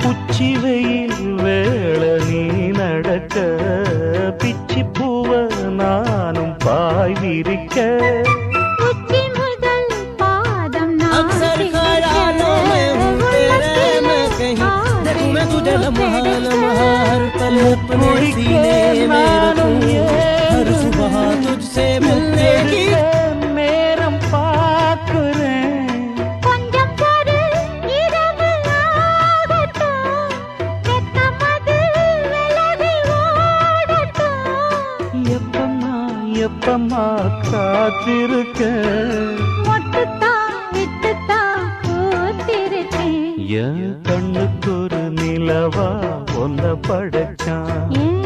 உச்சி வெயில் வேள நீ நடக்க பிச்சி பூவ நானும் பாய் விரிக்க உச்சி முதல் பாதம் अक्सर ख्यालों में हूँ तेरे मैं कहीं देखूं मैं तुझे लम्हा लम्हा हर पल अपने सीने में रखूं हर सुबह तुझसे मिलने की நேரம் பார்க்கிறேன் கொஞ்சம் பொறு இரவு ஆகட்டும் வெக்கமது விலகி ஓடட்டும் எப்பமா காத்திருக்க மொட்டுத்தான் விட்டுத்தான் பூத்திருக்கேன் என் கண்ணுக்கு ஒரு நிலவா ஒன்ன படைச்சான் ஏன்